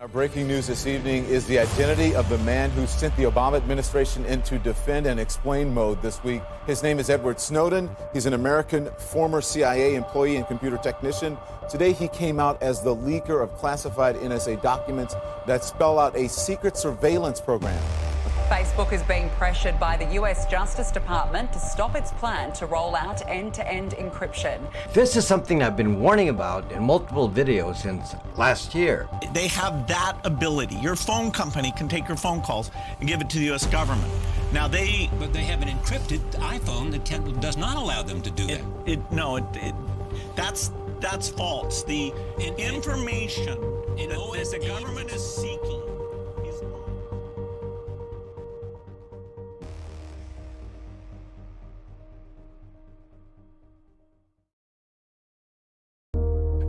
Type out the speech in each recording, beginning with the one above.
Our breaking news this evening is the identity of the man who sent the Obama administration into defend and explain mode this week. His name is Edward Snowden. He's an American former CIA employee and computer technician. Today, he came out as the leaker of classified NSA documents that spell out a secret surveillance program. Facebook is being pressured by the US Justice Department to stop its plan to roll out end-to-end encryption. This is something I've been warning about in multiple videos since last year. They have that ability. Your phone company can take your phone calls and give it to the US government. Now But they have an encrypted iPhone that does not allow them to do that. That's false. The information that the government is seeking.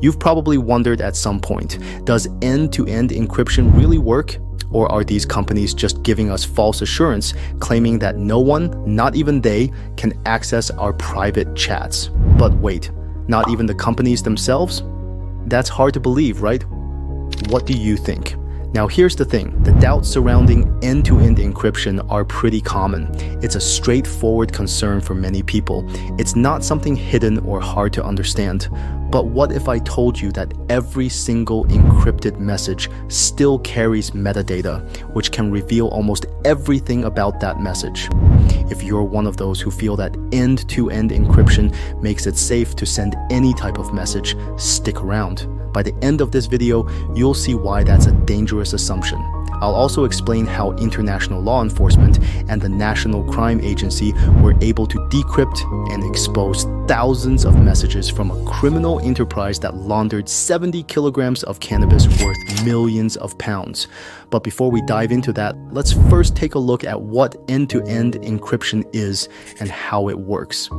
You've probably wondered at some point, does end-to-end encryption really work? Or are these companies just giving us false assurance, claiming that no one, not even they, can access our private chats? But wait, not even the companies themselves? That's hard to believe, right? What do you think? Now here's the thing, the doubts surrounding end-to-end encryption are pretty common. It's a straightforward concern for many people. It's not something hidden or hard to understand. But what if I told you that every single encrypted message still carries metadata, which can reveal almost everything about that message? If you're one of those who feel that end-to-end encryption makes it safe to send any type of message, stick around. By the end of this video, you'll see why that's a dangerous assumption. I'll also explain how international law enforcement and the National Crime Agency were able to decrypt and expose thousands of messages from a criminal enterprise that laundered 70 kilograms of cannabis worth millions of pounds. But before we dive into that, let's first take a look at what end-to-end encryption is and how it works.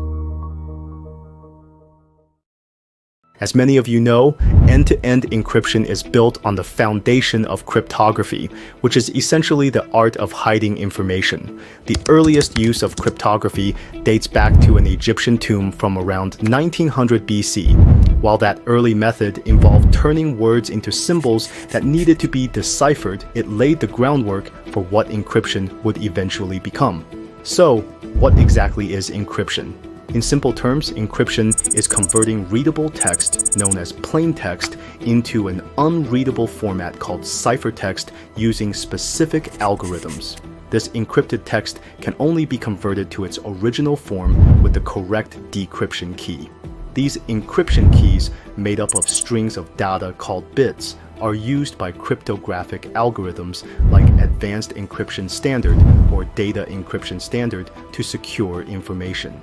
As many of you know, end-to-end encryption is built on the foundation of cryptography, which is essentially the art of hiding information. The earliest use of cryptography dates back to an Egyptian tomb from around 1900 BC. While that early method involved turning words into symbols that needed to be deciphered, it laid the groundwork for what encryption would eventually become. So, what exactly is encryption? In simple terms, encryption is converting readable text, known as plain text, into an unreadable format called ciphertext using specific algorithms. This encrypted text can only be converted to its original form with the correct decryption key. These encryption keys, made up of strings of data called bits, are used by cryptographic algorithms like Advanced Encryption Standard or Data Encryption Standard to secure information.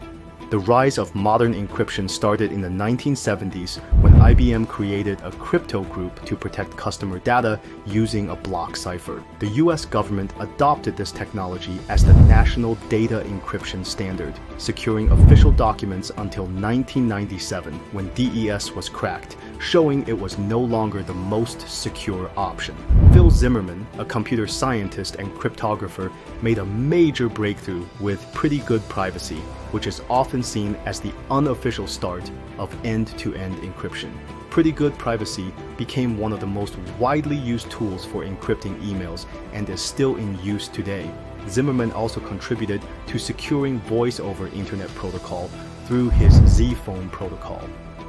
The rise of modern encryption started in the 1970s when IBM created a crypto group to protect customer data using a block cipher. The US government adopted this technology as the National Data Encryption Standard, securing official documents until 1997 when DES was cracked, showing it was no longer the most secure option. Phil Zimmermann, a computer scientist and cryptographer, made a major breakthrough with Pretty Good Privacy, which is often seen as the unofficial start of end-to-end encryption. Pretty Good Privacy became one of the most widely used tools for encrypting emails and is still in use today. Zimmermann also contributed to securing voice over Internet protocol through his Z-phone protocol.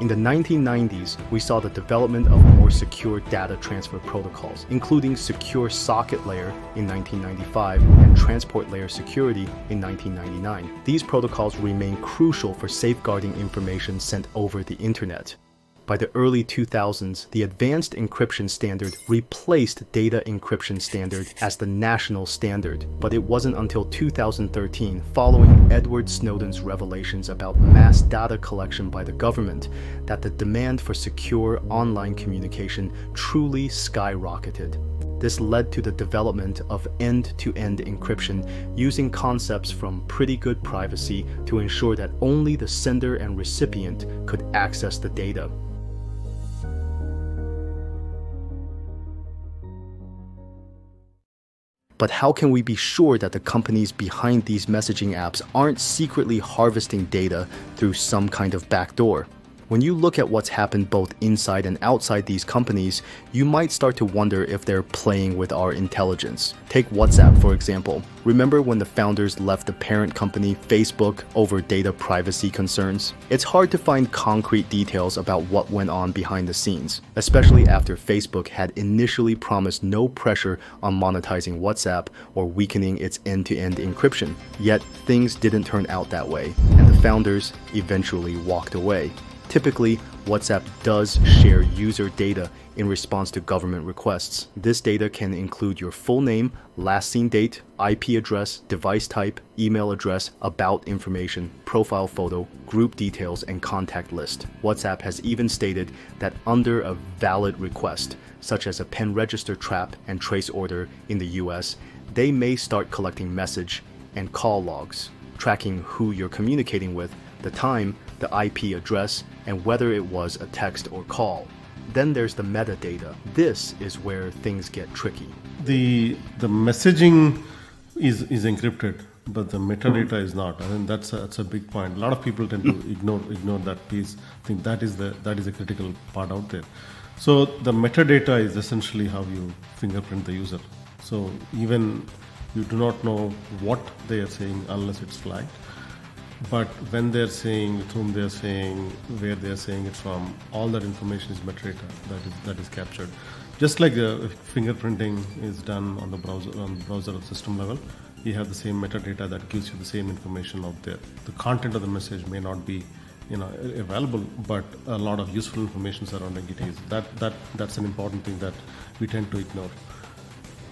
In the 1990s, we saw the development of more secure data transfer protocols, including Secure Socket Layer in 1995 and Transport Layer Security in 1999. These protocols remain crucial for safeguarding information sent over the internet. By the early 2000s, the Advanced Encryption Standard replaced Data Encryption Standard as the national standard, but it wasn't until 2013, following Edward Snowden's revelations about mass data collection by the government, that the demand for secure online communication truly skyrocketed. This led to the development of end-to-end encryption using concepts from Pretty Good Privacy to ensure that only the sender and recipient could access the data. But how can we be sure that the companies behind these messaging apps aren't secretly harvesting data through some kind of backdoor? When you look at what's happened both inside and outside these companies, you might start to wonder if they're playing with our intelligence. Take WhatsApp, for example. Remember when the founders left the parent company, Facebook, over data privacy concerns? It's hard to find concrete details about what went on behind the scenes, especially after Facebook had initially promised no pressure on monetizing WhatsApp or weakening its end-to-end encryption. Yet, things didn't turn out that way, and the founders eventually walked away. Typically, WhatsApp does share user data in response to government requests. This data can include your full name, last seen date, IP address, device type, email address, about information, profile photo, group details, and contact list. WhatsApp has even stated that under a valid request, such as a pen register trap and trace order in the US, they may start collecting message and call logs, tracking who you're communicating with, the time, the IP address, and whether it was a text or call. Then there's the metadata. This is where things get tricky. The messaging is encrypted, but the metadata is not. I think that's a big point. A lot of people tend to ignore that piece. I think that is a critical part out there. So the metadata is essentially how you fingerprint the user. So even you do not know what they are saying unless it's flagged. But when they're saying, with whom they're saying, where they're saying it from, all that information is metadata that is captured. Just like the fingerprinting is done on the browser system level, you have the same metadata that gives you the same information out there. The content of the message may not be available, but a lot of useful information surrounding it is. That's an important thing that we tend to ignore.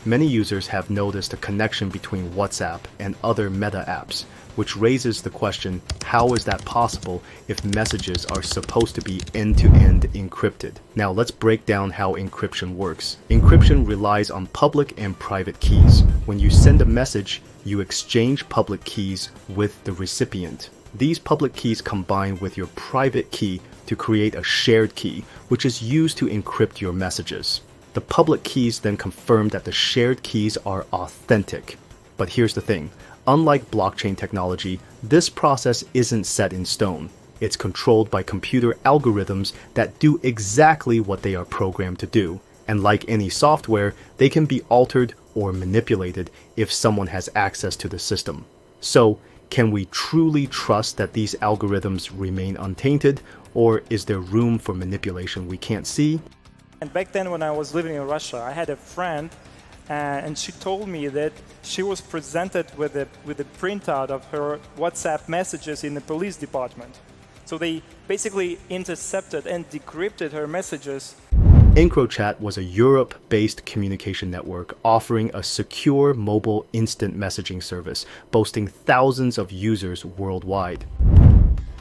Many users have noticed a connection between WhatsApp and other meta apps, which raises the question, how is that possible if messages are supposed to be end-to-end encrypted? Now let's break down how encryption works. Encryption relies on public and private keys. When you send a message, you exchange public keys with the recipient. These public keys combine with your private key to create a shared key, which is used to encrypt your messages. The public keys then confirm that the shared keys are authentic. But here's the thing. Unlike blockchain technology, this process isn't set in stone. It's controlled by computer algorithms that do exactly what they are programmed to do. And like any software, they can be altered or manipulated if someone has access to the system. So, can we truly trust that these algorithms remain untainted, or is there room for manipulation we can't see? And back then when I was living in Russia, I had a friend and she told me that she was presented with a printout of her WhatsApp messages in the police department. So they basically intercepted and decrypted her messages. EncroChat was a Europe-based communication network offering a secure mobile instant messaging service, boasting thousands of users worldwide.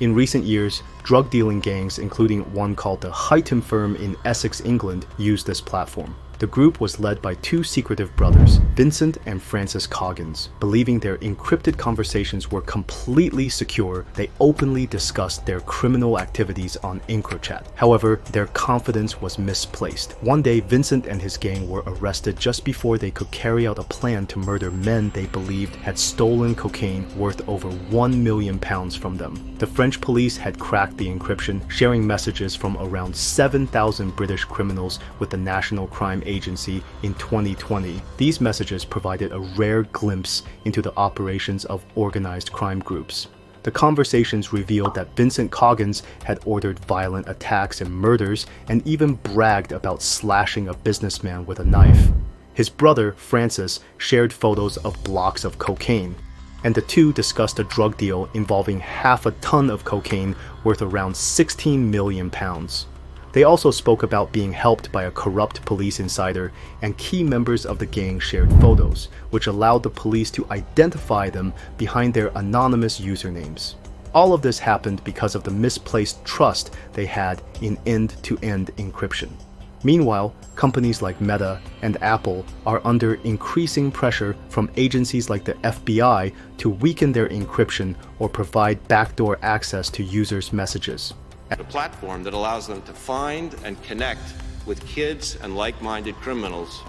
In recent years, drug dealing gangs, including one called the Highton Firm in Essex, England, used this platform. The group was led by two secretive brothers, Vincent and Francis Coggins. Believing their encrypted conversations were completely secure, they openly discussed their criminal activities on EncroChat. However, their confidence was misplaced. One day, Vincent and his gang were arrested just before they could carry out a plan to murder men they believed had stolen cocaine worth over £1 million from them. The French police had cracked the encryption, sharing messages from around 7,000 British criminals with the National Crime Agency in 2020. These messages provided a rare glimpse into the operations of organized crime groups. The conversations revealed that Vincent Coggins had ordered violent attacks and murders and even bragged about slashing a businessman with a knife. His brother, Francis, shared photos of blocks of cocaine, and the two discussed a drug deal involving half a ton of cocaine worth around £16 million. They also spoke about being helped by a corrupt police insider, and key members of the gang shared photos, which allowed the police to identify them behind their anonymous usernames. All of this happened because of the misplaced trust they had in end-to-end encryption. Meanwhile, companies like Meta and Apple are under increasing pressure from agencies like the FBI to weaken their encryption or provide backdoor access to users' messages. A platform that allows them to find and connect with kids and like-minded criminals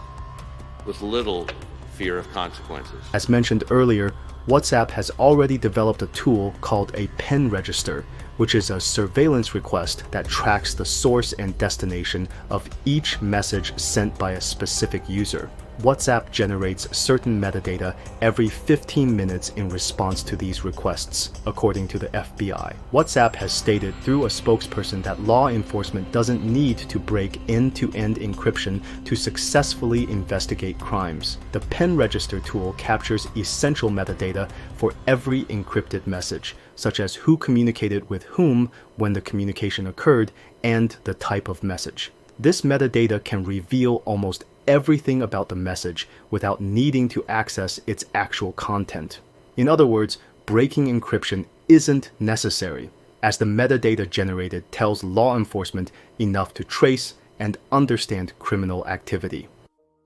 with little fear of consequences. As mentioned earlier, WhatsApp has already developed a tool called a pen register, which is a surveillance request that tracks the source and destination of each message sent by a specific user. WhatsApp generates certain metadata every 15 minutes in response to these requests, according to the FBI. WhatsApp has stated through a spokesperson that law enforcement doesn't need to break end-to-end encryption to successfully investigate crimes. The pen register tool captures essential metadata for every encrypted message, such as who communicated with whom when the communication occurred and the type of message. This metadata can reveal almost everything about the message without needing to access its actual content. In other words, breaking encryption isn't necessary, as the metadata generated tells law enforcement enough to trace and understand criminal activity.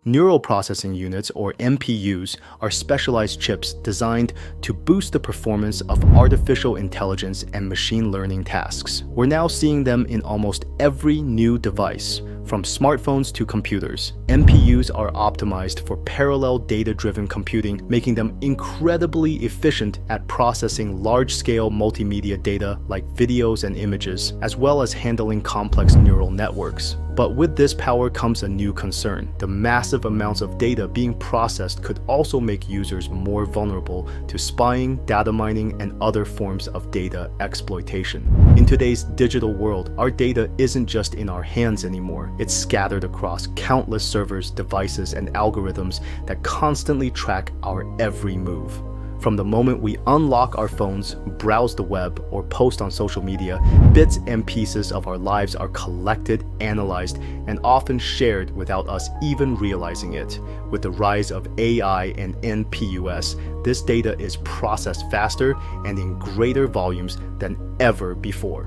Neural processing units, or NPUs, are specialized chips designed to boost the performance of artificial intelligence and machine learning tasks. We're now seeing them in almost every new device, from smartphones to computers. NPUs are optimized for parallel data-driven computing, making them incredibly efficient at processing large-scale multimedia data like videos and images, as well as handling complex neural networks. But with this power comes a new concern. The massive amounts of data being processed could also make users more vulnerable to spying, data mining, and other forms of data exploitation. In today's digital world, our data isn't just in our hands anymore. It's scattered across countless servers, devices, and algorithms that constantly track our every move. From the moment we unlock our phones, browse the web, or post on social media, bits and pieces of our lives are collected, analyzed, and often shared without us even realizing it. With the rise of AI and NPUs, this data is processed faster and in greater volumes than ever before.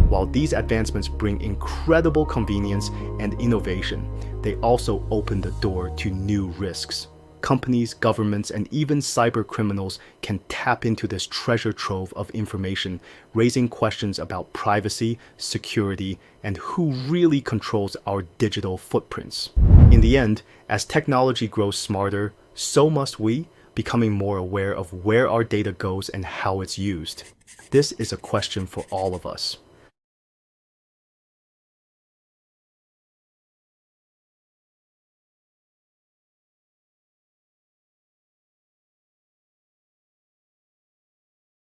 While these advancements bring incredible convenience and innovation, they also open the door to new risks. Companies, governments, and even cyber criminals can tap into this treasure trove of information, raising questions about privacy, security, and who really controls our digital footprints. In the end, as technology grows smarter, so must we, becoming more aware of where our data goes and how it's used. This is a question for all of us.